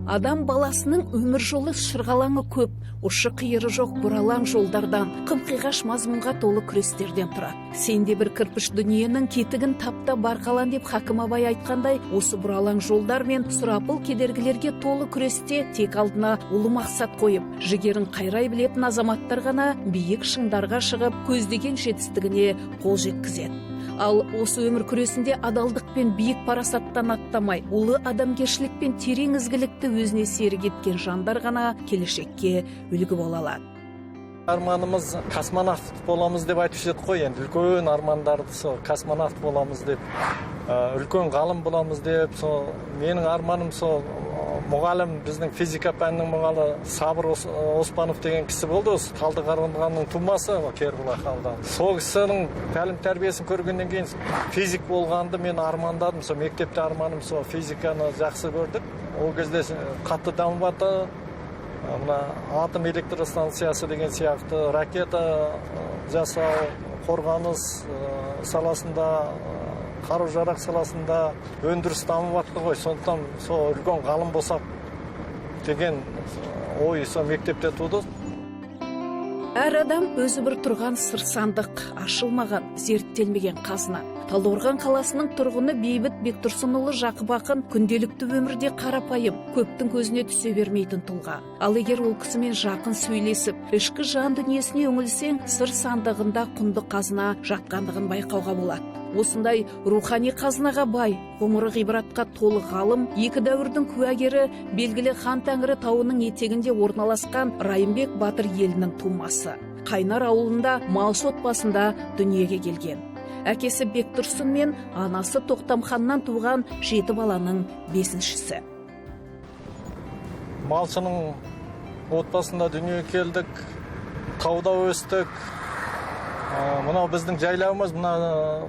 Адам баласының өмір жолы шырғалаңы көп, ұшы қиыры жоқ бұралаң жолдардан, қым-қиғаш мазмұнға толы күрестерден тұрады. Сенде бір кірпіш дүниенің кетігін тапта барқалан деп Хакім Абай айтқандай, осы бұралаң жолдар мен сұрапыл кедергілерге толы күресте тек алдына ұлы мақсат қойып, жігерін қайрай білетін азаматтар ғана биік шыңдарға шығып, көздеген жетістігіне қол жеткізеді. Ал осы өмір күресінде адалдық пен биік парасаттан аттамай, ұлы адамгершілік пен терең ізгілікті өзіне серік еткен жандар ғана келешекке үлгі бола алады. Арманымыз космонавт боламыз деп айтып едік қой, енді үлкен армандарды сол космонавт боламыз деп, үлкен ғалым боламыз деп, сол менің арманым сол мұғалім, біздің физика пәнінің мұғалімі Сабыр Оспанов деген кісі болды, осы Талдықарағанның тумасы, Кербұлақ ауданында. Сол кісінің тәлім тәрбиесін көргеннен кейін физик болғанды мен армандадым. Сол мектепте арманым сол физиканы жақсы көрдік. Ол кезде қатты дамыватты. Мына атом электростанциясы деген сияқты ракета жасау, қорғаныс саласында, қару-жарақ саласында өндіріс дамып жатты ғой. Сондықтан сол үлкен ғалым болсақ деген ой сол мектепте туды. Әр адам өзі бір тұрған сыр сандық, ашылмаған, зерттелмеген қазына. Талдықорған қаласының тұрғыны Бейбіт Бектұрсынұлы Жақып ақын күнделікті өмірде қарапайым, көптің көзіне түсе бермейтін тұлға. Ал егер ол кісімен жақын сөйлесіп, ішкі жан дүниесіне үңілсең, сыр сандығында құнды қазына жатқандығын байқауға болады. Осындай рухани қазынаға бай, ғұмыры ғибратқа толы ғалым, екі дәуірдің куәгері, белгілі Хан Тәңірі тауының етегінде орналасқан Райымбек Батыр елінің тумасы. Қайнар ауылында малшы отбасында дүниеге келген. Әкесі Бектұрсын мен анасы Тоқтамханнан туған 7 баланың 5-шісі. Малшының отбасында дүниеге келдік, тауда өстік. Мынау біздің жайлауымыз, мына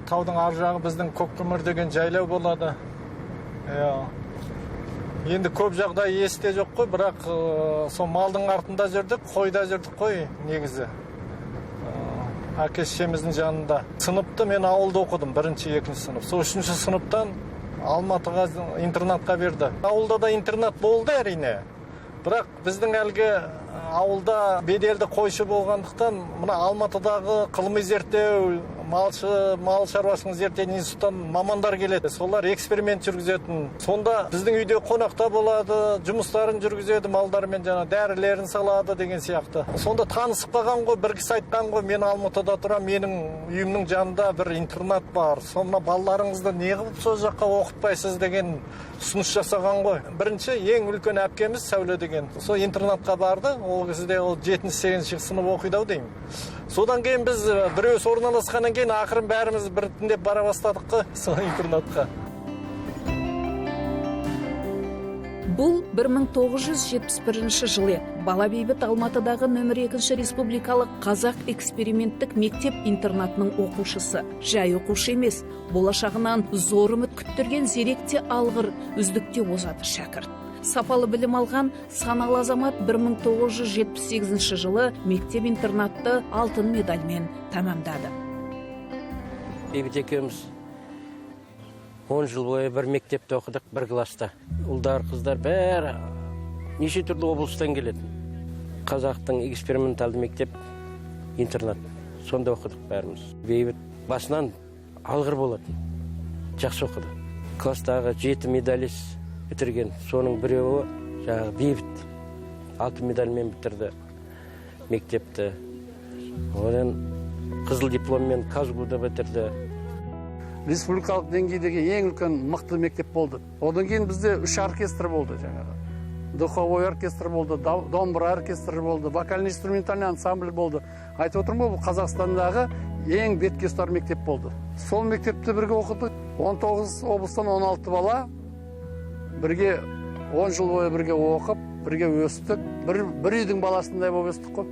таудың ар жағы біздің Көккүмір деген жайлау болады. Енді көп жағдай есте жоқ қой, бірақ сол малдың артында жүрдік, қойда жүрдік қой негізі. Әке-шешеміздің жанында. Сыныпты мен ауылда оқыдым, 1-2 сынып. Сол 3 сыныптан Алматыға интернатқа берді. Ауылда да интернат болды әрине. Бірақ біздің әлгі ауылда беделді қойшы болғандықтан, мына Алматыдағы ғылыми зерттеу, мал шаруашылығын зерттейтін институттан мамандар келеді. Солар эксперимент жүргізетін. Сонда біздің үйде қонақта болады, жұмыстарын жүргізеді, малдармен жаңа дәрілерін салады деген сияқты. Сонда танысып қалған ғой, бір кісі айтқан ғой, мен Алматыда тұрам, менің үйімнің жанында бір интернат бар. Сонда балаларыңызды не қылып сол жаққа оқытпайсыз деген ұсыныс жасаған ғой. Бірінші ең үлкен әпкеміз Сәуле деген. Сол интернатқа барды, ол кезде ол 7-8 сынып оқиды деймін. Содан кейін біз біреу орналасқаннан кейін ақырын бәріміз біртіндеп бара бастадық қой сол интернатқа. Бұл 1971 жылы Бала Бейбіт Алматыдағы нөмір 2 республикалық қазақ эксперименттік мектеп-интернатының оқушысы. Жай оқушы емес, болашағынан зор үміт күттірген зеректе алғыр, үздікте озаты шәкірт. Сапалы білім алған саналы азамат 1978 жылы мектеп-интернатты алтын медальмен тәмамдады. Бейбіт екеуміз 10 жыл бойы бір мектепте оқыдық, бір класста. Ұлдар, қыздар бәрі неше түрлі облыстан келеді. Қазақтың эксперименталды мектеп интернат. Сонда оқыдық бәріміз. Бейбіт басынан алғыр болатын. Жақсы оқыды. Класстағы 7 медалист бітірген. Соның біреуі жаңағы Бейбіт. 6 медальмен бітірді мектепті. Одан қызыл дипломмен Казгуды бітірді. Республикалық деңгейдегі ең үлкен мықты мектеп болды. Одан кейін бізде 3 оркестр болды жаңағы. Духовой оркестр болды, домбыра оркестрі болды, вокально-инструментальный ансамбль болды. Айтып отырмын, бұл Қазақстандағы ең бетке ұстар мектеп болды. Сол мектепті бірге оқыдық. 19 облыстан 16 бала бірге 10 жыл бойы бірге оқып, бірге өстік. Бір үйдің баласындай болып өстік қой.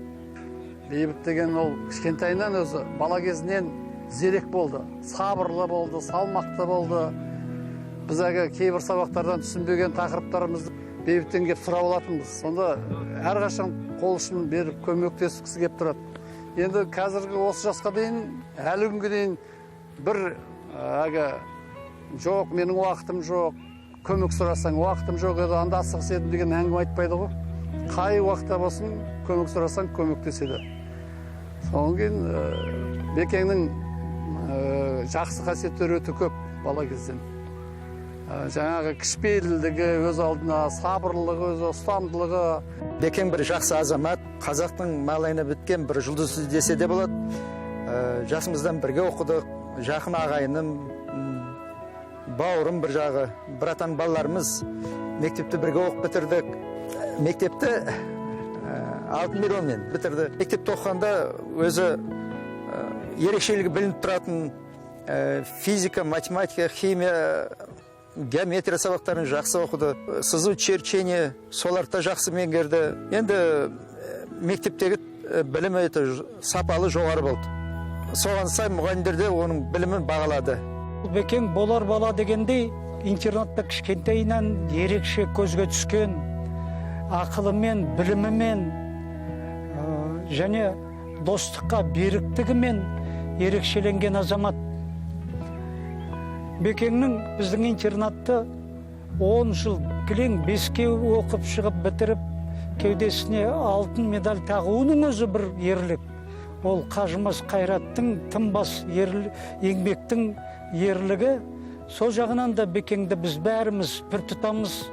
Бейбіт деген ол кішкентайынан өзі бала кезінен зерек болды, сабырлы болды, салмақты болды. Біз кейбір сабақтардан түсінбеген тақырыптарымызды Бейбіттен кеп сұрап алатынбыз. Сонда әрқашан қол ұшын беріп көмектескісі кеп тұрады. Енді қазіргі осы жасқа дейін, әлі күнге дейін бір жоқ, менің уақытым жоқ, көмек сұрасаң уақытым жоқ еді, анда асығыс едім деген әңгіме айтпайды ғой. Қай уақытта болсын көмек сұрасаң көмектеседі. Содан кейін Бекеңнің жақсы қасиеттері өте көп бала кезден. Жаңағы кішіпейілдігі, өз алдына сабырлығы, өз ұстамдылығы. Бекең бір жақсы азамат, қазақтың малайына біткен бір жұлдызы десе де болады. Жасымыздан бірге оқыдық, жақын ағайыным, бауырым бір жағы, братан балаларымыз мектепті бірге оқып бітірдік. Мектепті 6 миллионмен бітірді. Мектепті оқығанда өзі ерекшелігі білініп тұратын физика, математика, химия, геометрия сабақтарын жақсы оқыды. Сызу, черчение, соларды жақсы меңгерді. Енді мектептегі білімі сапалы жоғары болды. Соған сай мұғалімдер де оның білімін бағалады. Бекең болар бала дегендей, интернатта кішкентайынан ерекше көзге түскен, ақылымен, білімімен және достыққа беріктігімен ерекшеленген азамат. Бекеңнің біздің интернатты 10 жыл кілең 5-ке оқып шығып бітіріп, кеудесіне алтын медаль тағуының өзі бір ерлік. Ол қажымас қайраттың, тынбас еңбектің ерлігі. Сол жағынан да Бекеңді біз бәріміз бір тұтамыз,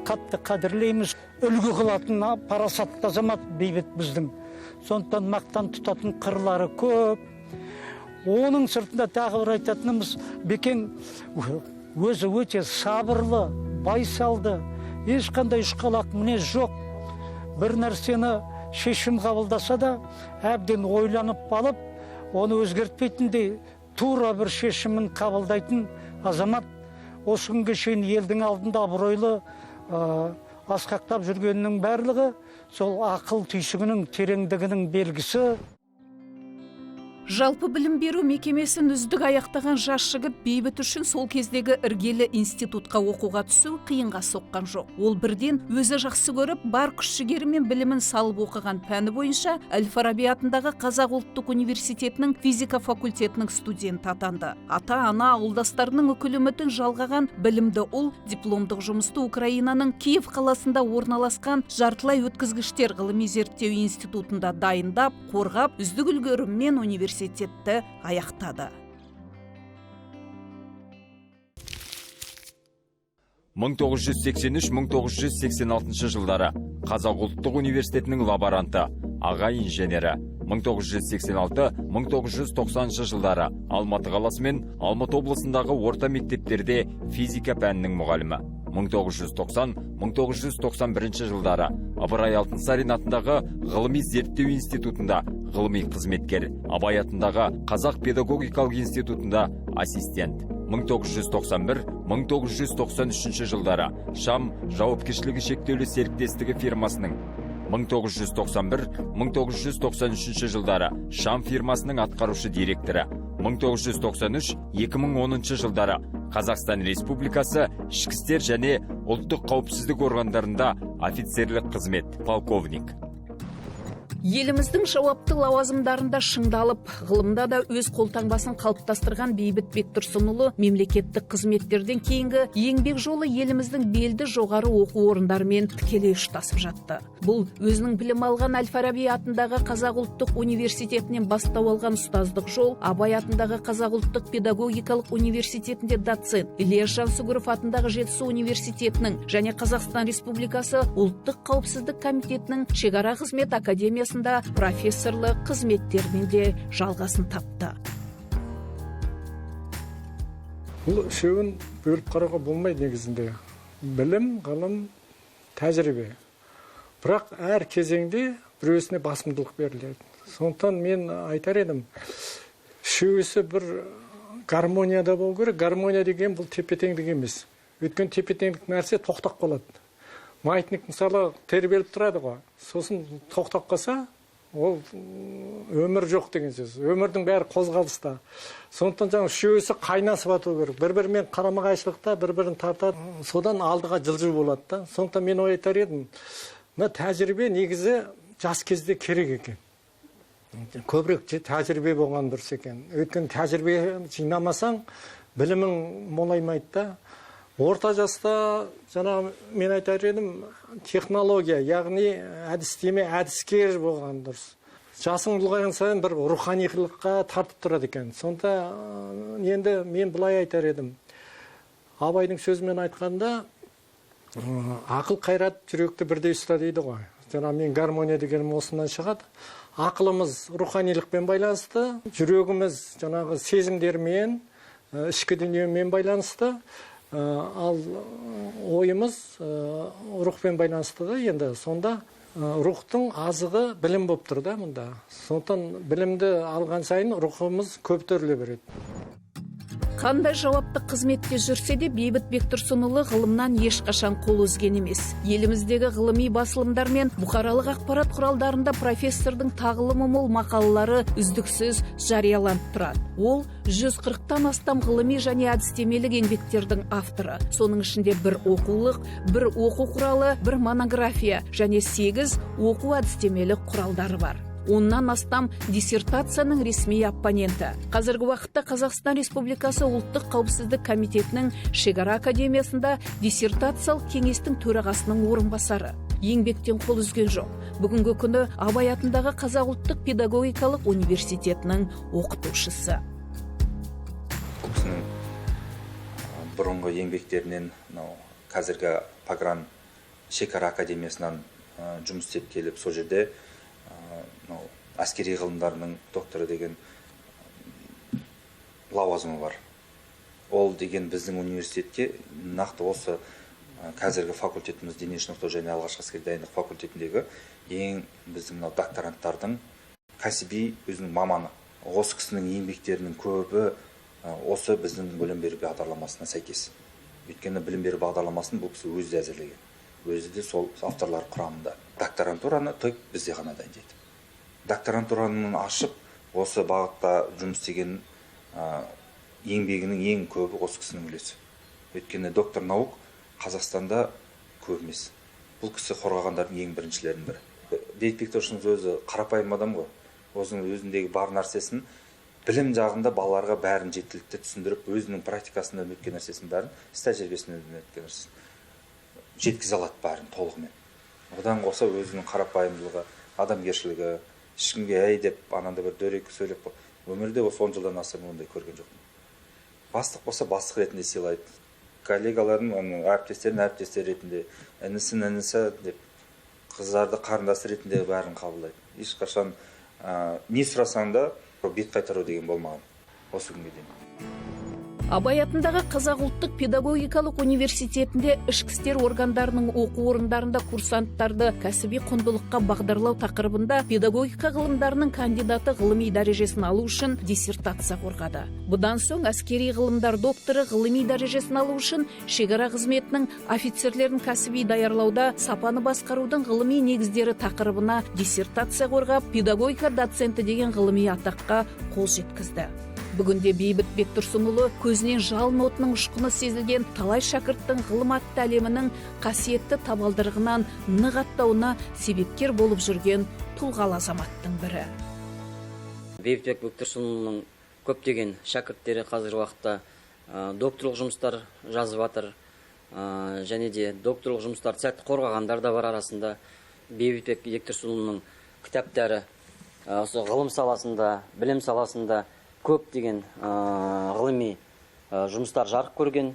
қатты қадірлейміз. Үлгі қылатын парасатты азамат бейбіт біздің. Сондықтан мақтан тұтатын қырлары көп. Оның сыртында тағы бір айтатынымыз, Бекең өзі өте сабырлы, байсалды, ешқандай ұшқалақ мінез жоқ. Бір нәрсені шешім қабылдаса да, әбден ойланып алып, оны өзгертпейтіндей тура бір шешімін қабылдайтын азамат. Осы күнге шейін елдің алдында абыройлы асқақтап жүргенінің барлығы сол ақыл түйсігінің тереңдігінің белгісі. Жалпы білім беру мекемесін үздік аяқтаған жас жігіт бейбіт үшін сол кездегі іргелі институтқа оқуға түсу қиынға соққан жоқ. Ол бірден өзі жақсы көріп, бар күш-жігерімен білімін салып оқыған пәні бойынша Әл-Фараби атындағы Қазақ ұлттық университетінің физика факультетінің студенті атанды. Ата-ана ауылдастарының үкілі үмітін жалғаған білімді ұл дипломдық жұмысты Украинаның Киев қаласында орналасқан жартылай өткізгіштер ғылыми зерттеу институтында дайындап, қорғап, үздік үлгеріммен университетті аяқтады. 1983-1986 жылдары Қазақ ұлттық университетінің лаборанты, аға инженері. 1986-1990 жылдары Алматы қаласы мен Алматы облысындағы орта мектептерде физика пәнінің мұғалімі. 1990-1991 жылдары Ыбырай Алтынсарин атындағы ғылыми зерттеу институтында ғылыми қызметкер, Абай атындағы Қазақ педагогикалық институтында ассистент. 1991-1993 жылдары Шам жауапкершілігі шектеулі серіктестігі фирмасының, 1991-1993 жылдары Шам фирмасының атқарушы директоры, 1993-2010 жылдары Қазақстан Республикасы ішкі істер және ұлттық қауіпсіздік органдарында офицерлік қызмет, полковник. Еліміздің жауапты лауазымдарында шыңдалып, ғылымда да өз қолтаңбасын қалыптастырған Бейбіт Бектұрсынұлы мемлекеттік қызметтерден кейінгі еңбек жолы еліміздің белді жоғары оқу орындарымен тікелей ұштасып жатты. Бұл өзінің білім алған Әл-Фараби атындағы Қазақ ұлттық университетінен бастау алған ұстаздық жол, Абай атындағы Қазақ ұлттық педагогикалық университетінде доцент, Ильяс Жансүгіров атындағы Жетісу университетінің және Қазақстан Республикасы ұлттық қауіпсіздік комитетінің шекара қызмет академиясы профессорлық қызметтермен де жалғасын тапты. Бұл үшеуін бөліп қарауға болмайды негізінде. Білім, ғылым, тәжірибе. Бірақ әр кезеңде біреуісіне басымдылық беріледі. Сондықтан мен айтар едім, үшеуісі бір гармонияда болу керек. Гармония деген бұл тепе-теңдік емес. Өйткені тепе-теңдік нәрсе тоқтап қалады. Маятник мысалы тербеліп тұрады ғой. Сосын тоқтап қалса, ол өмір жоқ деген сөз. Өмірдің бәрі қозғалыста. Сондықтан жаңа үшеуісі қайнасып ату керек. Бір-бірімен қарама-қайшылықта, бір-бірін тартады. Содан алдыға жылжу болады да. Сондықтан мен айтар едім, мына тәжірибе негізі жас кезде керек екен. Көбірек тәжірибе болған дұрыс екен. Өйткені тәжірибе жинамасаң, білімің молаймайды да. Орта жаста жаңа мен айтар едім, технология, яғни әдістеме, әдіскер болған дұрыс. Жасың ұлғайған сайын бір руханилыққа тартып тұрады екен. Сонда енді мен былай айтар едім. Абайдың сөзімен айтқанда, ақыл қайрат жүректі бірдей ұста дейді ғой. Жаңа мен гармония дегенім осынан шығады. Ақылымыз руханилықпен байланысты, жүрегіміз жаңағы сезімдермен, ішкі дүниемен байланысты, ал ойымыз рухпен байланысты да енді. Сонда рухтың азығы білім болып тұр да мұнда. Сондықтан білімді алған сайын рухымыз көптіріле береді. Қандай жауапты қызметте жүрсе де Бейбіт Бектұрсынұлы ғылымнан ешқашан қол үзген емес. Еліміздегі ғылыми басылымдар мен бұқаралық ақпарат құралдарында профессордың тағылымы мол мақалалары үздіксіз жарияланып тұрады. Ол 140-тан астам ғылыми және әдістемелік еңбектердің авторы. Соның ішінде бір оқулық, бір оқу құралы, бір монография және 8 оқу әдістемелік құралдары бар. Оннан астам диссертацияның ресми оппоненті. Қазіргі уақытта Қазақстан Республикасы ұлттық қауіпсіздік комитетінің Шекара академиясында диссертациялық кеңестің төрағасының орынбасары. Еңбектен қол үзген жоқ. Бүгінгі күні Абай атындағы Қазақ ұлттық педагогикалық университетінің оқытушысы. Кісінің бұрынғы еңбектерінен қазіргі Пагран Шекара академиясынан жұмыс істеп келіп, сол жерде әскери ғылымдарының докторы деген лауазымы бар. Ол деген біздің университетке нақты осы қазіргі факультетіміз дене шынықтыру және алғашқы әскери дайындық факультетіндегі ең біздің докторанттардың кәсіби өзінің маманы. Осы кісінің еңбектерінің көбі осы біздің білім беру бағдарламасына сәйкес. Өйткені білім беру бағдарламасын бұл кісі өзі әзірлеген. Өзі де сол авторлар құрамында. Докторантураны тек бізде ғана дайындайды. Докторантураның ашып, осы бағытта жұмыс істеген еңбегінің ең көбі осы кісінің үлесі. Өйткені доктор наук Қазақстанда көп емес. Бұл кісі қорғағандардың ең біріншілерінің бірі. Бейбіт Бектұрсынұлы өзі қарапайым адам ғой. Өзінің өзіндегі бар нәрсесін білім жағында балаларға бәрін жеткілікті түсіндіріп, өзінің практикасынан өткен нәрсесін бәрін, іс тәжірибесінен өткен нәрсесін жеткізе алады бәрін толығымен. Одан қоса өзінің қарапайымдылығы, адамгершілігі, ешкімге әй деп ананда бір дөрекі сөйлеп, өмірде осы 10 жылдан асыр ондай көрген жоқпын. Бастық болса бастық ретінде сыйлайды. Коллегаларын, әріптестерін әріптестер ретінде, інісін інісі деп, қыздарды қарындасы ретінде бәрін қабылдайды. Ешқашан не сұрасаң да бет қайтару деген болмаған осы күнге дейін. Абай атындағы Қазақ ұлттық педагогикалық университетінде ішкі істер органдарының оқу орындарында курсанттарды кәсіби құндылыққа бағдарлау тақырыбында педагогика ғылымдарының кандидаты ғылыми дәрежесін алу үшін диссертация қорғады. Бұдан соң әскери ғылымдар докторы ғылыми дәрежесін алу үшін шекара қызметінің офицерлерін кәсіби даярлауда сапаны басқарудың ғылыми негіздері тақырыбына диссертация қорғап, педагогика доценті деген ғылыми атаққа қол жеткізді. Бүгінде Бейбіт Бектұрсынұлы көзінен жалын отының ұшқыны сезілген талай шәкірттің ғылым атты әлемінің қасиетті табалдырығынан нық аттауына себепкер болып жүрген тұлғалы азаматтың бірі. Бейбіт Бектұрсынұлының көптеген шәкірттері қазіргі уақытта докторлық жұмыстар жазып жатыр, және де докторлық жұмыстар сәтті қорғағандар да бар арасында. Бейбіт Бектұрсынұлының кітаптары осы ғылым саласында, білім саласында көптеген ғылыми жұмыстар жарық көрген.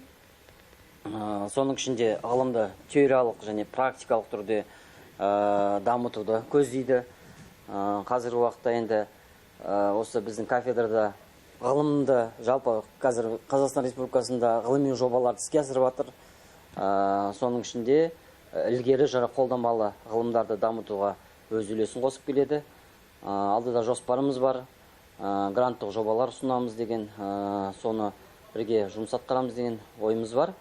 Соның ішінде ғылымды теориялық және практикалық түрде дамытуды көздейді. Қазіргі уақытта енді осы біздің кафедрада ғылымды жалпы қазір Қазақстан Республикасында ғылыми жобаларды іске асырып жатыр. Соның ішінде ілгері жара қолданбалы ғылымдарды дамытуға өз үлесін қосып келеді. Алдыда жоспарымыз бар. Гранттық жобалар ұсынамыз деген, соны бірге жұмыс атқарамыз деген ойымыз бар.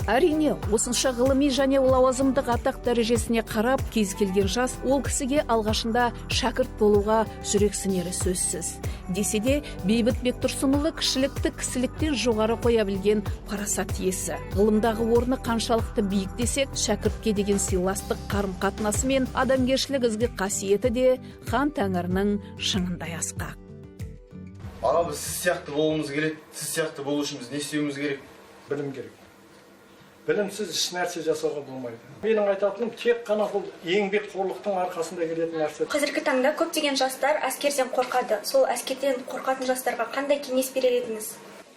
Әрине, осынша ғылыми және лауазымдық атақ дәрежесіне қарап, кез келген жас ол кісіге алғашында шәкірт болуға жүрексінері сөзсіз. Десе де, Бейбіт Бектұрсынұлы кішілікті кісіліктен жоғары қоя білген парасат иесі. Ғылымдағы орны қаншалықты биік десек, шәкіртке деген сыйластық қарым-қатынасы мен адамгершілік ізгі қасиеті де хан тәңірінің шыңындай асқақ. Аға, біз сіз сияқты болуымыз керек. Сіз сияқты болу үшін біз не істеуіміз керек? білім керек. Білімсіз еш нәрсе жасауға болмайды. Менің айтатыным тек қана бұл еңбекқорлықтың арқасында келетін нәрсе. Қазіргі таңда көптеген жастар әскерден қорқады. Сол әскерден қорқатын жастарға қандай кеңес берер едіңіз?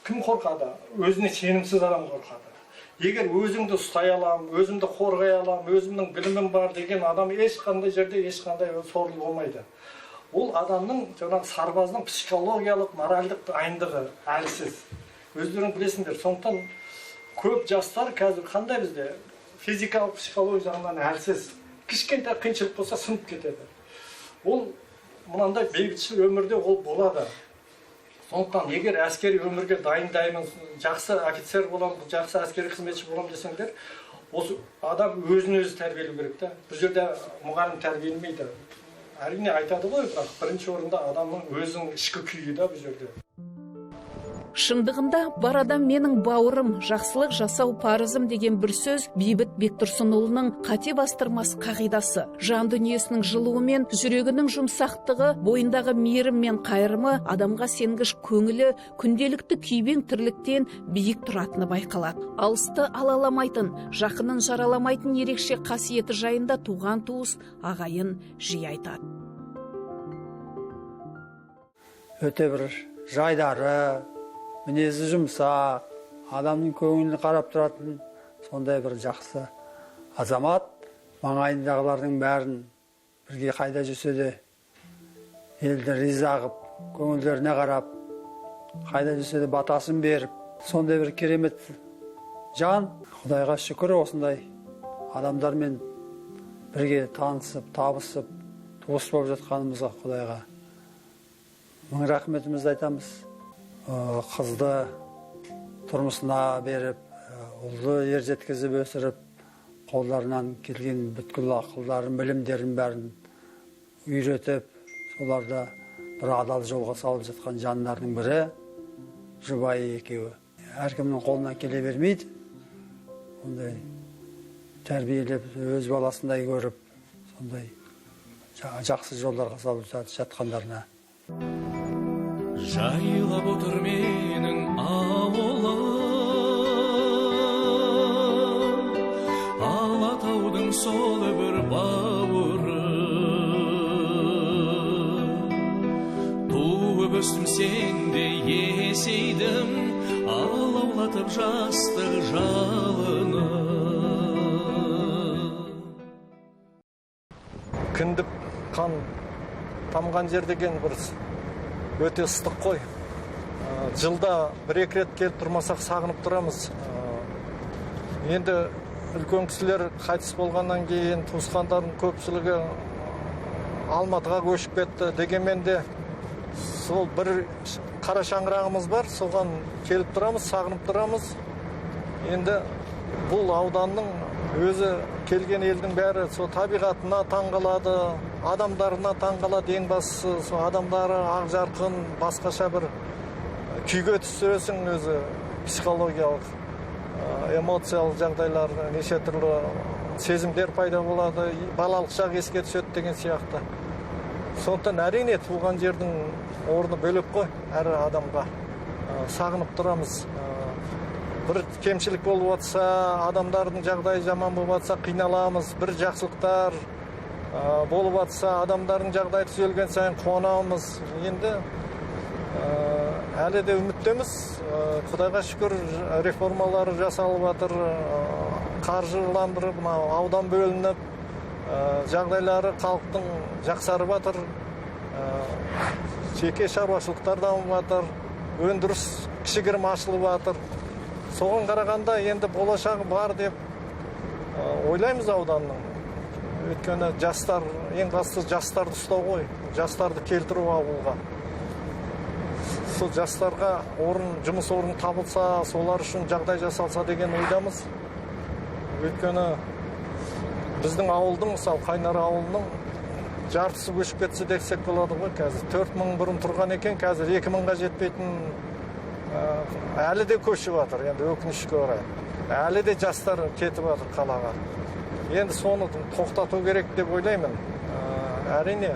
Кім қорқады? Өзіне сенімсіз адам қорқады. Егер өзіңді ұстай алам, өзімді қорғай алам, өзімнің білімім бар деген адам ешқандай жерде ешқандай сорлы болмайды. Ол адамның жаңағы сарбаздың психологиялық, моральдық дайындығы әлсіз. Өздерің білесіңдер, сондықтан көп жастар қазір қандай бізде физикалық, психология жағынан әлсіз. Кішкентай қиыншылық болса сынып кетеді. Ол мынандай бейбітшіл өмірде ол болады. Сондықтан егер әскери өмірге дайындаймын, жақсы офицер боламын, жақсы әскери қызметші боламын десеңдер, осы адам өзін өзі тәрбиелеу керек та. Бұл жерде мұғалім тәрбиелемейді. Әрине айтады ғой, бірақ бірінші орында адамның өзінің ішкі күйі да бұл жерде. Шындығында бар адам менің бауырым, жақсылық жасау парызым деген бір сөз Бейбіт Бектұрсынұлының қате бастырмас қағидасы. Жан дүниесінің жылуы мен жүрегінің жұмсақтығы, бойындағы мейірім мен қайырымы, адамға сенгіш көңілі күнделікті күйбең тірліктен биік тұратыны байқалады. Алысты алаламайтын, жақынын жараламайтын ерекше қасиеті жайында туған туыс ағайын жиі айтады. Өте бір жайдары, мінезі жұмсақ, адамның көңілін қарап тұратын сондай бір жақсы азамат. Маңайындағылардың бәрін бірге қайда жүрсе де елді риза қып, көңілдеріне қарап, қайда жүрсе де батасын беріп, сондай бір керемет жан. Құдайға шүкір, осындай адамдармен бірге танысып, табысып, туыс болып жатқанымызға Құдайға мың рахметімізді айтамыз. Қызды тұрмысына беріп, ұлды ер жеткізіп өсіріп, қолдарынан келген бүткіл ақылдарын, білімдерін бәрін үйретіп, соларды бір адал жолға салып жатқан жандардың бірі жұбайы екеуі. Әркімнің қолынан келе бермейді. Ондай тәрбиелеп, өз баласындай көріп, сондай жақсы жолдарға салып жатқандарына. Жайлап отыр менің ауылым, Алатаудың солы бір бауыры. Туып өстім сенде есейдім, алаулатып жастық жалыны. Кіндік қан тамған жер деген бір өте ыстық қой. Жылда бір-екі рет келіп тұрмасақ сағынып тұрамыз. Енді үлкен кісілер қайтыс болғаннан кейін туысқандардың көпшілігі Алматыға көшіп кетті. Дегенмен де сол бір қара шаңырағымыз бар, соған келіп тұрамыз, сағынып тұрамыз. Енді бұл ауданның өзі келген елдің бәрі сол табиғатына таңғалады, адамдарына таңғалады. Ең бастысы сол адамдары ақ жарқын, басқаша бір күйге түсіресің, өзі психологиялық, эмоциялық жағдайлар, неше түрлі сезімдер пайда болады, балалық шақ еске түседі деген сияқты. Сондықтан әрине туған жердің орны бөлек қой әр адамға. Сағынып тұрамыз. Бір кемшілік болып жатса, адамдардың жағдайы жаман болып жатса, қиналамыз. Бір жақсылықтар болып жатса, адамдардың жағдайы түзелген сайын қуанамыз. Енді әлі де үміттеміз. Құдайға шүкір, реформалар жасалып жатыр, қаржыландырып, аудан бөлініп, жағдайлары халықтың жақсарып жатыр. Жеке шаруашылықтар дамып жатыр, өндіріс кішігірім ашылып жатыр. Соған қарағанда енді болашағы бар деп ойлаймыз ауданның. Өйткені жастар, ең бастысы жастарды ұстау ғой, жастарды келтіру ауылға. Сол жастарға жұмыс орны табылса, солар үшін жағдай жасалса деген ойдамыз. Өйткені біздің ауылдың, мысалы Қайнар ауылының жартысы көшіп кетсе десек болады ғой қазір. 4000 бұрын тұрған екен, қазір 2000-ға жетпейтін әлі де көшіп жатыр, енді өкінішке орай. Әлі де жастар кетіп жатыр қалаға. Енді соны тоқтату керек деп ойлаймын. Әрине,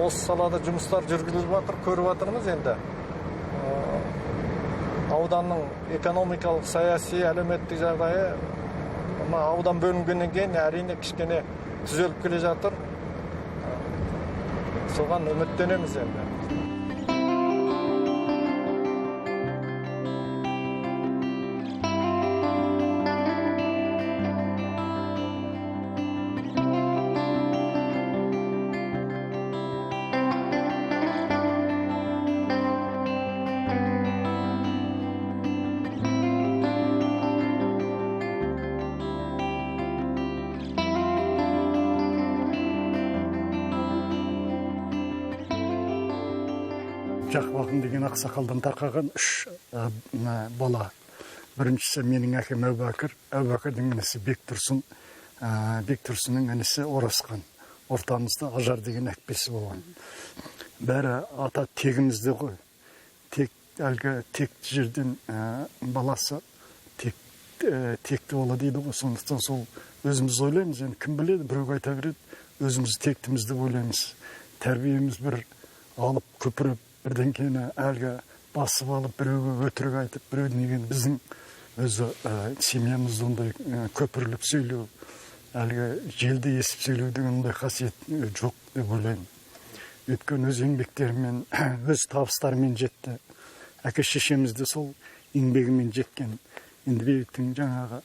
осы салада жұмыстар жүргізіліп жатыр, көріп жатырмыз енді. ауданның экономикалық, саяси, әлеуметтік жағдайы аудан бөлінгеннен кейін әрине кішкене түзеліп келе жатыр. Соған үміттенеміз енді. Жақып деген ақсақалдан тарқаған 3 бала. Біріншісі менің әкем Әубәкірдің інісі Бектұрсын, Бектұрсынның інісі Орасқан. Ортамызда Ажар деген әкпесі болған. Бәрі ата тегімізде ғой. Әлгі текті жерден баласы текті бола дейді ғой. Сондықтан сол өзіміз ойлаймыз, енді кім біледі, біреу айта береді, өзіміз тектімізді ойлаймыз. Тәрбиеміз бір алып көпіріп, бірден кейін әлгі басып алып, біреуге өтірік айтып, біреуден деген біздің өзі семьямызда ондай көпіріліп сөйлеу, әлгі желді есіп сөйлеу деген ондай қасиет жоқ деп ойлаймын. Өйткені өз еңбектерімен, өз табыстарымен жетті. Әке шешемізді сол еңбегімен жеткен. Енді Бейбіттің жаңағы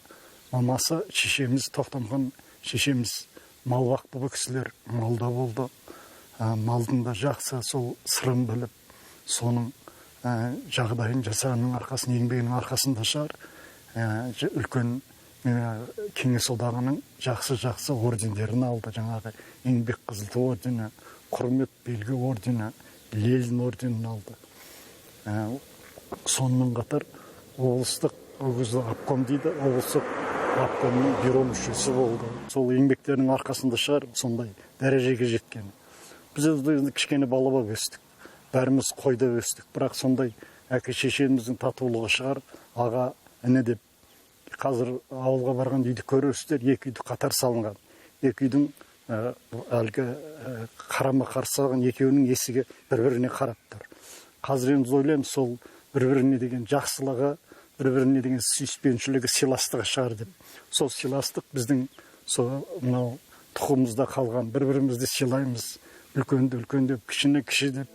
мамасы шешеміз, Тоқтамхан шешеміз мал бақты бұл кісілер, малда болды. Малдың да жақсы сол сырын біліп, соның жағдайын жасағанның арқасын, еңбегінің арқасында шығар. Үлкен Кеңес одағының жақсы ордендерін алды. Жаңағы еңбек қызыл ту ордені, құрмет белгі ордені, Ленин орденін алды. Сонымен қатар облыстық обком дейді, облыстық обкомның бюро мүшесі болды. Сол еңбектерінің арқасында шығар сондай дәрежеге жеткен. Біз өзімізді кішкене балаба өстік. Бәріміз қойда өстік. Бірақ сондай әке шешеміздің татулығы шығар, аға, іні деп. Қазір ауылға барған үйді көресіздер, 2 үйді қатар салынған. 2 үйдің әлгі қарама қарсы салған екеуінің есігі бір-біріне қарап тұр. Қазір енді ойлаймыз, сол бір-біріне деген жақсылығы, бір-біріне деген сүйіспеншілігі, сыйластығы шығар деп. Сол сыйластық біздің мынау тұқымымызда қалған, бір-бірімізді сыйлаймыз. Үлкенді деп, кішіні кіші деп.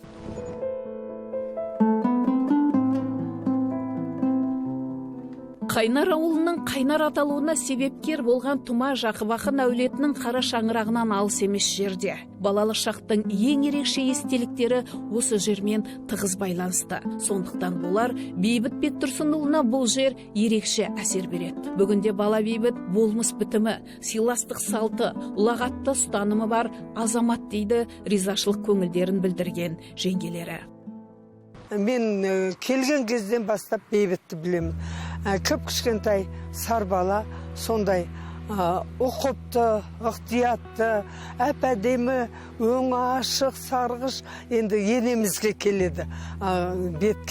Қайнар ауылының қайнар аталуына себепкер болған Тұма Жақып ақын әулетінің қара шаңырағынан алыс емес жерде. Балалық шақтың ең ерекше естеліктері осы жермен тығыз байланысты. Сондықтан болар Бейбіт Бектұрсынұлына бұл жер ерекше әсер береді. Бүгінде бала Бейбіт болмыс бітімі, сыйластық салты, ұлағатты ұстанымы бар азамат дейді ризашылық көңілдерін білдірген жеңгелері. Мен келген кезден бастап Бейбітті білемін. Кіп-кішкентай сар бала, сондай ұқыпты, ықтиятты, әп-әдемі, өңі ашық, сарғыш, енді енемізге келеді. Бет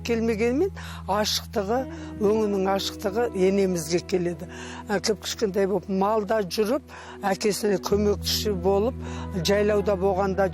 келмегенмен, ашықтығы, өңінің ашықтығы енемізге келеді. Кіп-кішкентай болып, малда жүріп, әкесіне көмекші болып, жайлауда болғанда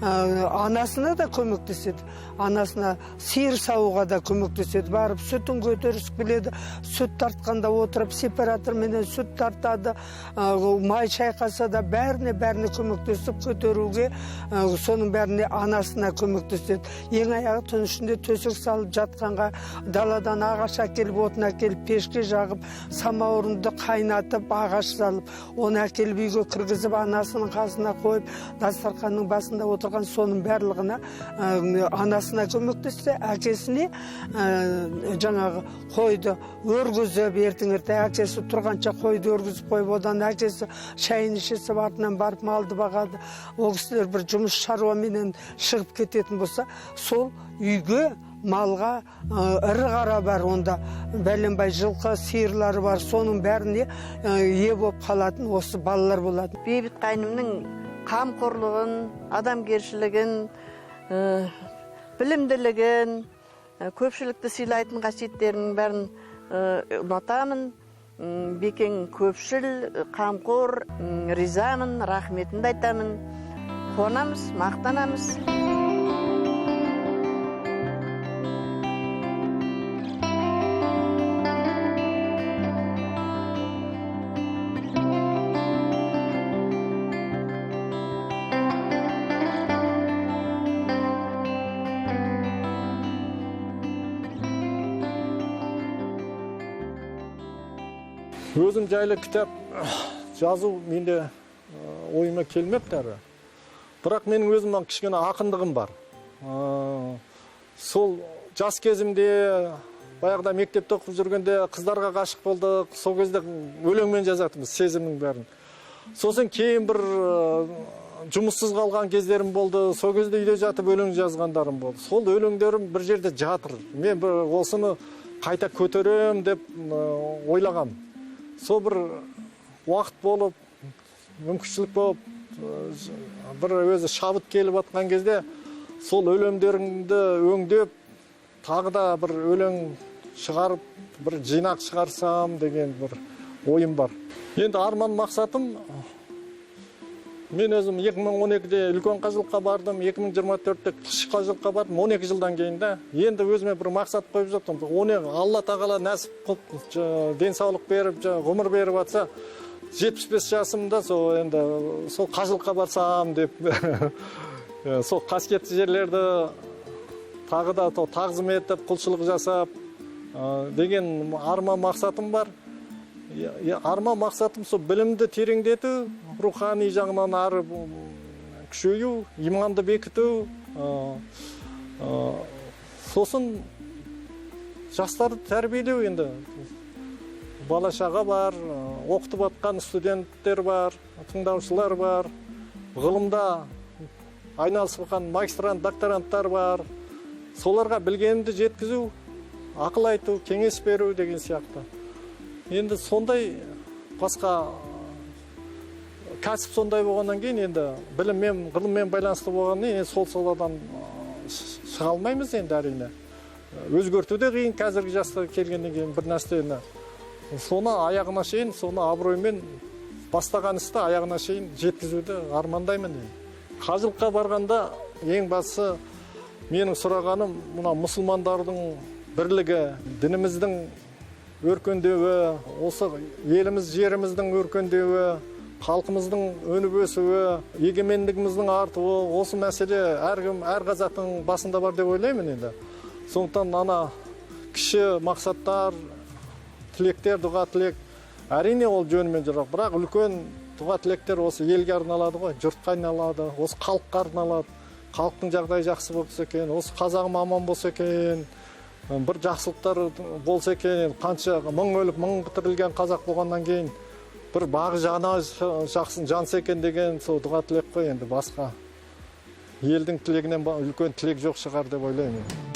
анасына да көмектеседі. Анасына сиыр сауға да көмектеседі. Барып сүтін көтерісіп келеді. Сүт тартқанда отырып сепараторменен сүт тартады. Май шайқаса да бәріне көмектесіп көтеруге, соның бәріне анасына көмектеседі. Ең аяғы түн ішінде төсек салып жатқанға даладан ағаш әкеліп, отын әкеліп, пешке жағып, самаурынды қайнатып, ағаш салып, оны әкеліп үйге кіргізіп, анасының қасына қойып, дастарханның басында отырған соның барлығына анасына көмектесті, әкесіне жаңағы қойды өргізіп, ертең-ерте әкесі тұрғанша қойды өргізіп қойып, одан әкесі шайын ішесі артынан барып малды бағады. Ол кісілер бір жұмыс шаруаменен шығып кететін болса, сол үйге малға ірі қара бар, онда бәленбай жылқы, сиырлары бар, соның бәріне ие болып қалатын осы балалар болады. Бейбіт қайнымның қамқорлығын, адамгершілігін, білімділігін, көпшілікті сыйлайтын қасиеттерінің бәрін ұнатамын. Бекең көпшіл, қамқор, ризамын, рахметімді айтамын. Қуанамыз, мақтанамыз. өзім жайлы кітап жазу менде ойыма келмепті әрі. Бірақ менің өзімнің кішкене ақындығым бар. Сол жас кезімде, баяғыда мектепте оқып жүргенде қыздарға ғашық болдық. Сол кезде өлеңмен жазатынбыз сезімнің бәрін. Сосын кейін бір жұмыссыз қалған кездерім болды. Сол кезде үйде жатып өлең жазғандарым болды. Сол өлеңдерім бір жерде жатыр. Мен бір осыны қайта көтерем деп ойлағам. Сол бір уақыт болып, мүмкіншілік болып, бір өзі шабыт келіп атқан кезде сол өлеңдеріңді өңдеп, тағы да бір өлең шығарып, бір жинақ шығарсам деген бір ойым бар. Енді арман мақсатым, мен өзім 2012-де үлкен қажылыққа бардым, 2024-те кіші қажылыққа бардым, 12 жылдан кейін да. Енді өзіме бір мақсат қойып жаттым. Оны Алла тағала нәсіп қылып, денсаулық беріп, ғұмыр беріп атса, 75 жасымда сол қажылыққа барсам деп, сол қасиетті жерлерді тағы да тағзым етіп, құлшылық жасап деген арман мақсатым бар. Арман мақсатым сол білімді тереңдету, рухани жағынан ары күшею, иманды бекіту, сосын жастарды тәрбиелеу. Енді бала-шаға бар, оқытып атқан студенттер бар, тыңдаушылар бар, ғылымда айналысып жатқан магистрант, докторанттар бар. Соларға білгенімді жеткізу, ақыл айту, кеңес беру деген сияқты. Енді сондай басқа кәсіп сондай болғаннан кейін, енді біліммен, ғылыммен байланысты болғаннан кейін, сол саладан шыға алмаймыз енді әрине. Өзгерту де қиын қазіргі жасқа келгеннен кейін бір нәрсені. Соны аяғына шейін, соны абыроймен бастаған істі аяғына шейін жеткізуді армандаймын. Қажылыққа барғанда ең басы менің сұрағаным мына мұсылмандардың бірлігі, дініміздің өркендеуі, осы еліміз, жеріміздің өркендеуі, халқымыздың өніп өсуі, егемендігіміздің артуы, осы мәселе әркім, әр қазақтың басында бар деп ойлаймын енді. Сондықтан ана кіші мақсаттар, тілектер, дұға тілек, әрине ол жөнімен жүрақ, бірақ үлкен дұға тілектер осы елге арналады ғой, жұртқа арналады, осы халыққа арналады. Халықтың жағдайы жақсы болса екен, осы қазағым аман болса екен, бір жақсылықтар болса екен, қанша мың өліп, мың бітірілген қазақ болғаннан кейін бір бағы жана жақсын жанса екен деген сол дұға тілек қой. Енді басқа елдің тілегінен үлкен тілек жоқ шығар деп ойлаймын.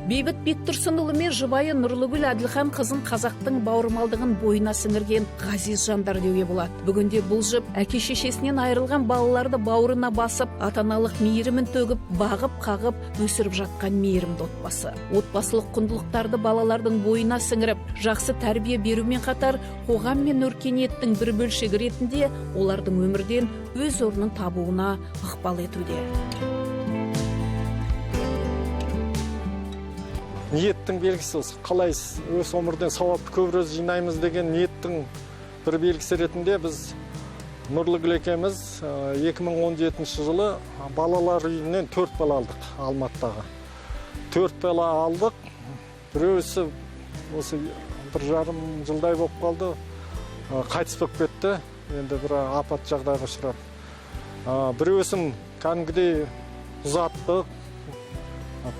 Бейбіт Бектұрсынұлы мен жұбайы Нұрлыгүл Әділхан қызын қазақтың бауырмалдығын бойына сіңірген ғазиз жандар деуге болады. Бүгінде бұл жұп әке-шешесінен айырылған балаларды бауырына басып, ата-аналық мейірімін төгіп, бағып-қағып өсіріп жатқан мейірімді отбасы. Отбасылық құндылықтарды балалардың бойына сіңіріп, жақсы тәрбие берумен қатар, қоғам мен өркениеттің бір бөлшегі ретінде олардың өмірден өз орнын табуына ықпал етуде. Ниеттің белгісі осы, қалай өз өмірден сауапты көбірек жинаймыз деген ниеттің бір белгісі ретінде біз Нұрлыгүл екеуміз 2017 жылы балалар үйінен 4 бала алдық Алматыдағы. 4 бала алдық. Біреусі осы 1,5 жылдай болып қалды, қайтыс болып кетті. Енді бір апат жағдайға ұшырап. Біреусін кәдімгідей ұзаттық.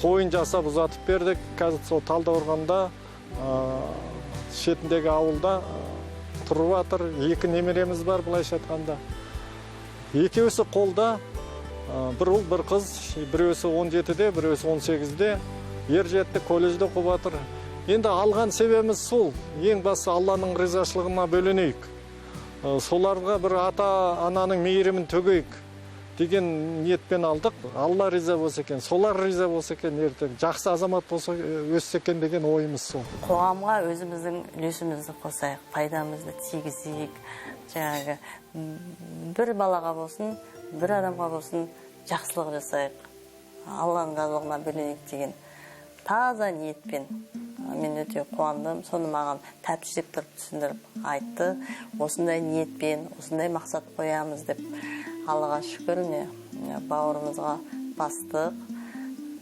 Тойын жасап ұзатып бердік. Қазір сол Талдықорғанда шетіндегі ауылда тұрып жатыр. 2 немереміз бар былайша айтқанда. Екеуісі қолда, бір ұл, бір қыз, біреусі 17-де, біреусі 18-де, ер жетті, колледжде оқып жатыр. Енді алған себебіміз сол, ең басы Алланың ризашылығына бөленейік. Соларға бір ата-ананың мейірімін төгейік деген ниетпен алдық. Алла риза болса екен, солар риза болса екен, ертең жақсы азамат болса өссе екен деген ойымыз сол. Қоғамға өзіміздің үлесімізді қосайық, пайдамызды тигізейік. Жаңағы бір балаға болсын, бір адамға болсын жақсылық жасайық. Алланың разылығына бөленейік деген таза ниетпен мен өте қуандым. Соны маған тәптіштеп тұрып түсіндіріп айтты. Осындай ниетпен, осындай мақсат қоямыз деп. Аллаға шүкір, бауырымызға бастық,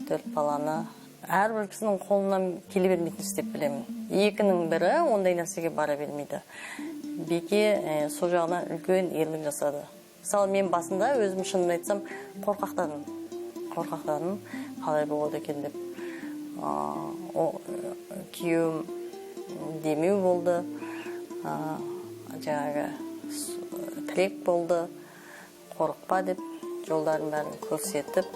4 баланы. Әрбір кісінің қолынан келе бермейтін істеп білемін. Екінің бірі ондай нәрсеге бара бермейді. Беке сол жағынан үлкен ерлік жасады. Мысалы, мен басында өзім шынын айтсам қорқақтадым. Қалай болады екен деп. Күйеуім демеу болды. Жаңағы тілек болды. Қорықпа деп жолдарын бәрін көрсетіп,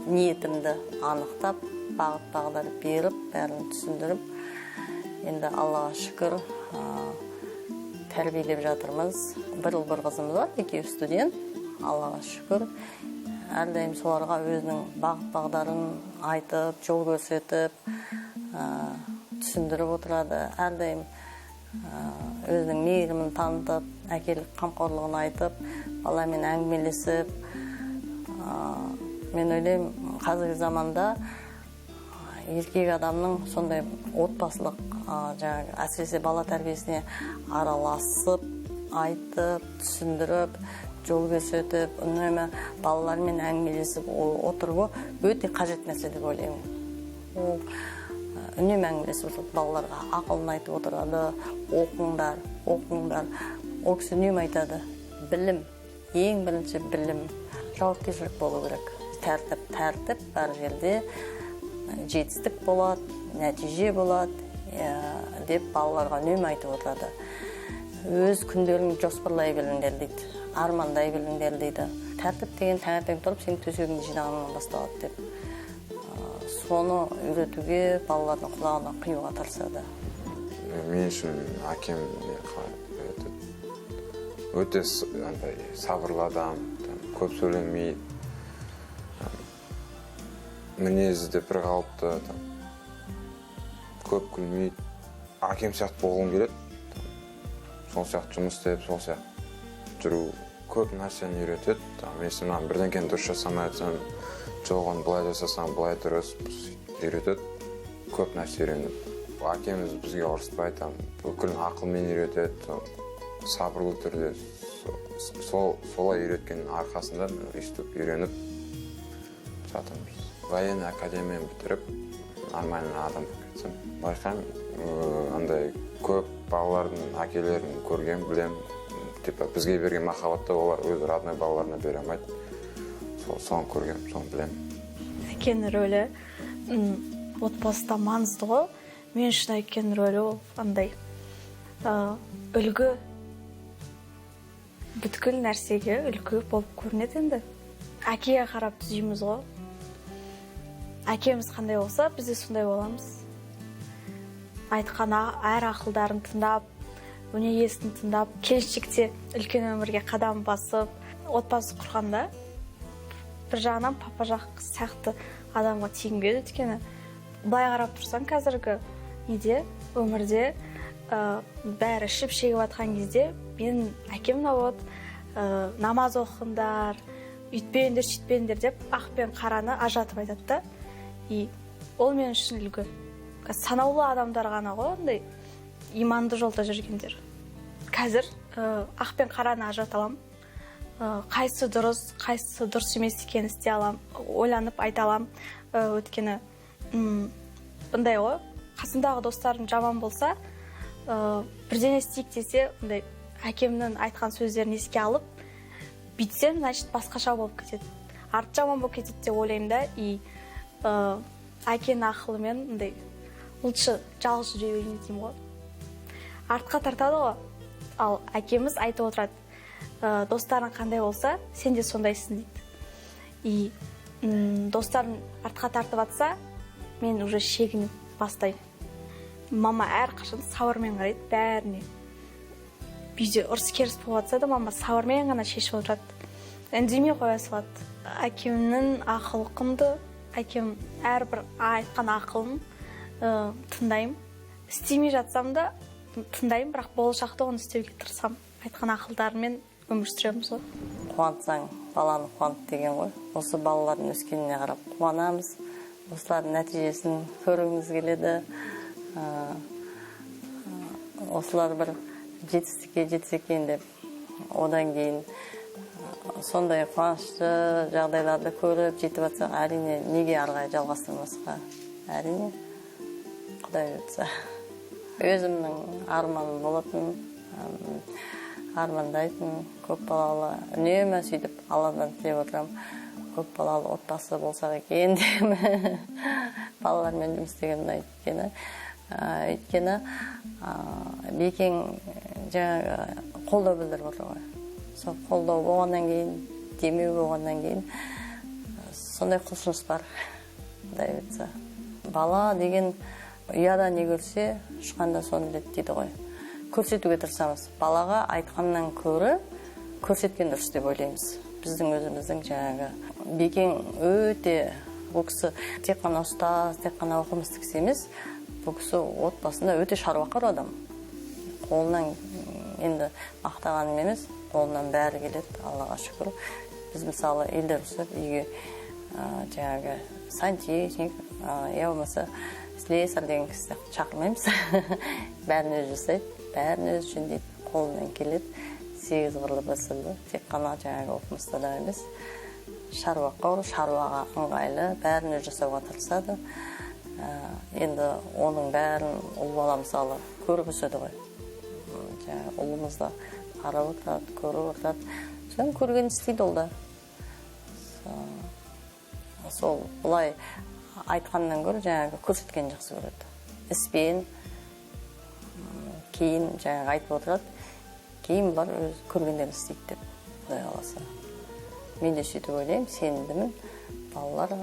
ниетімді анықтап, бағыт-бағдар беріп, бәрін түсіндіріп, енді Аллаға шүкір тәрбиелеп жатырмыз. Бір ұл бір қызымыз бар, екеуі студент. Аллаға шүкір. Әрдайым соларға өзінің бағыт-бағдарын айтып, жол көрсетіп, түсіндіріп отырады. Әрдайым өзінің мейірімін танытып, әкелік қамқорлығын айтып, баламен әңгімелесіп. Мен ойлаймын, қазіргі заманда еркек адамның сондай отбасылық, әсіресе бала тәрбиесіне араласып, айтып, түсіндіріп, жол көрсетіп, үнемі балалармен әңгімелесіп отыруы өте қажет нәрсе деп ойлаймын. Ол үнемі әңгімелесіп отырады, балаларға ақылын айтып отырады, оқыңдар. Ол кісі үнемі айтады, білім, ең бірінші білім, жауапкершілік болу керек. Тәртіп бар жерде жетістік болады, нәтиже болады деп балаларға үнемі айтып отырады. Өз күндерін жоспарлай біліңдер дейді, армандай біліңдер дейді. Тәртіп деген таңертең тұрып сенің төсегіңді жинағаннан басталады деп. Соны үйретуге балалардың құлағына құюға тырысады. Мен үшін әкем өте сабырлы адам, көп сөйлемейді, мінезі де бір қалыпты, көп күлмейді. Әкем сияқты болғым келеді. Сол сияқты жұмыс істеп, сол сияқты жүру көп нәрсені үйретеді. Мен бірдеңкені дұрыс жасамай айтсам, жоғын былай жасасам, былай дұрыс үйретеді. Көп нәрсе үйреніп. Әкеміз бізге ұрыспайды, бүкіл ақылмен үйретеді, сабырлы түрде. Солай үйреткеннің арқасында өйстіп үйреніп жатырмыз. Военный академияны бітіріп, нормальный адам болып кетсем. Байқаймын, андай көп балалардың әкелерін көрген, білем. Бізге берген махаббатты олар өз родной балаларына бере алмайды. Соны көрген, соны білем. Әкенің рөлі отбасыда маңызды ғой. Мен үшін әкенің рөлі ол андай үлгі, бүткіл нәрсеге үлгі болып көрінеді енді. Әкеге қарап түзейміз ғой. Әкеміз қандай болса, біз де сондай боламыз. Айтқан әр ақылдарын тыңдап, өнегесін тыңдап, келешекте үлкен өмірге қадам басып, отбасы құрғанда бір жағынан папа жақ сияқты адамға тиінбеді. Өйткені былай қарап тұрсаң, қазіргі неде, өмірде бәрі ішіп шегіп жатқан кезде мен әкем намаз оқыңдар, үйтпеңдер, сөйтпеңдер деп ақ пен қараны ажыратып айтады да. Ол мен үшін үлгі. Санаулы адамдар ғана ғой, ондай иманды жолда жүргендер. Қазір ақ пен қараны ажырата аламын. Қайсы дұрыс емес екенін істей аламын, ойланып айта аламын. Өйткені бұндай ғой, қасымдағы достарым жаман болса, бірдеңе істейік десе, әкемнің айтқан сөздерін еске алып, бүйтсем, значит, басқаша болып кетеді. Арт жаман болып кетеді деп ойлаймын да. Әкенің ақылымен лучше жалғыз жүре берейін деймін ғой. Артқа тартады ғой. Ал әкеміз айтып отырады, достарың қандай болса, сен де сондайсың дейді. Достарым артқа тартып атса, мен уже шегініп бастаймын. Мама әрқашан сабырмен қарайды бәріне. Үйде ұрыс-керіс болып жатса да, мама сабырмен ғана шешіп отырады. Үндемей қоя салады. Әкемнің ақылы құнды, әкем әрбір айтқан ақылын тыңдаймын. Істемей жатсам да тыңдаймын, бірақ болашақта оны істеуге тырысамын. Айтқан ақылдарымен өмір сүреміз ғой. Қуантсаң, баланы қуант деген ғой. Осы балалардың өскеніне қарап қуанамыз. Осылардың нәтижесін көргіміз келеді. Осылар бір жетістікке жетсе екен деп, одан кейін сондай қуанышты жағдайларды көріп жетіп жатсақ, әрине неге ары қарай жалғастырмасқа? Әрине Құдай бұйыртса. Өзімнің арманым болатын, армандайтын, көп балалы, үнемі сөйтіп Алладан тілеп отырам. Көп балалы отбасы болсақ екен деймін. Балалармен жұмыс істеген ұнайды өйткені Бекең жаңағы қолдау білдіріп отыр ғой. Сол қолдау болғаннан кейін, демеу болғаннан кейін сондай құлшыныс бар. Құдай бұйыртса. Бала деген ұяда не көрсе, ұшқанда соны біледі дейді ғой. Көрсетуге тырысамыз. Балаға айтқаннан көрі көрсеткен дұрыс деп ойлаймыз. Біздің өзіміздің жаңағы Бекең өте, бұл кісі тек қана ұстаз, тек қана оқымысты кісі емес, бұл кісі отбасында өте шаруақор адам. Қолынан енді мақтағаным емес, қолынан бәрі келеді, Аллаға шүкір. Біз мысалы елдер ұсып үйге жаңағы сантехник, я болмаса слесарь деген кісі шақырмаймыз. Бәрін өзі жасайды, бәрін өзі жөндейді, қолынан келеді. 8 қырлы басылды, тек қана жаңағы оқымысты да емес. Шаруақор, шаруаға ыңғайлы, бәрін өзі жасауға тырысады. Енді оның бәрін ұл бала мысалы көріп өседі ғой. Ұлымыз да қарап отырады, көріп отырады. Соны көрген істейді ол да. Сол бұлай айтқаннан гөрі жаңағы көрсеткен жақсы көреді. Іспен кейін жаңағы айтып отырады. Кейін бұлар өз көргендерін істейді деп, Құдай қаласа. Мен де сөйтіп ойлаймын, сенімдімін. Балалар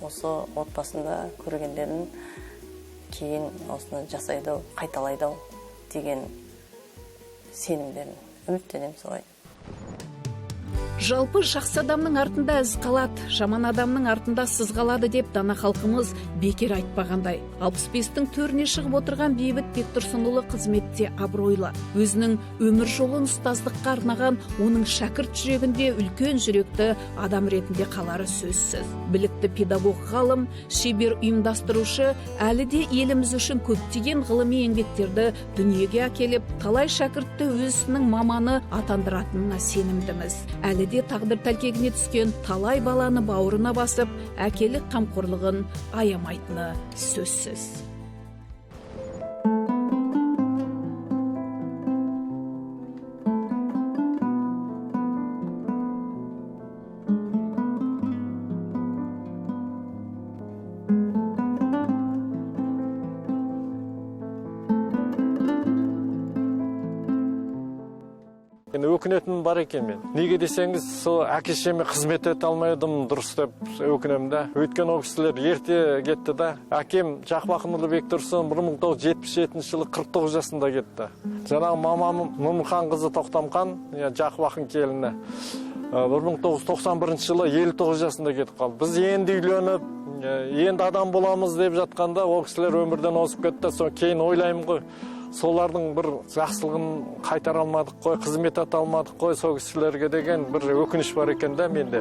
осы отбасында көргендерін кейін осыны жасайды, қайталайды деген сенімдемін. Үміттенемін солай. Жалпы жақсы адамның артында із қалады, жаман адамның артында сыз қалады деп дана халқымыз бекер айтпағандай. 65-тің төріне шығып отырған Бейбіт Бектұрсынұлы қызметте абыройлы. Өзінің өмір жолын ұстаздыққа арнаған оның шәкірт жүрегінде үлкен жүректі адам ретінде қалары сөзсіз. Білікті педагог ғалым, шебер ұйымдастырушы, әлі де еліміз үшін көптеген ғылыми еңбектерді дүниеге әкеліп, талай шәкіртті өзінің маманы атандыратынына сенімдіміз. Әлі де тағдыр тәлкегіне түскен талай баланы бауырына басып, әкелік қамқорлығын аямайтыны сөзсіз. Өкінетінім бар екен мен. Неге десеңіз, сол әке-шешеме қызмет ете алмайдым дұрыс деп өкінемін да. Өйткені ол кісілер ерте кетті да. Әкем Жақбақынұлы Бектұрсын 1977 жылы 49 жасында кетті. Жаңағы мамам Момынхан қызы Тоқтамхан, Жақбақын келіні 1991 жылы 59 жасында кетіп қалды. Біз енді үйленіп, енді адам боламыз деп жатқанда, ол кісілер өмірден озып кетті. Соң кейін ойлаймын ғой, солардың бір жақсылығын қайтара алмадық қой, қызмет ете алмадық қой, сол кісілерге деген бір өкініш бар екен да менде.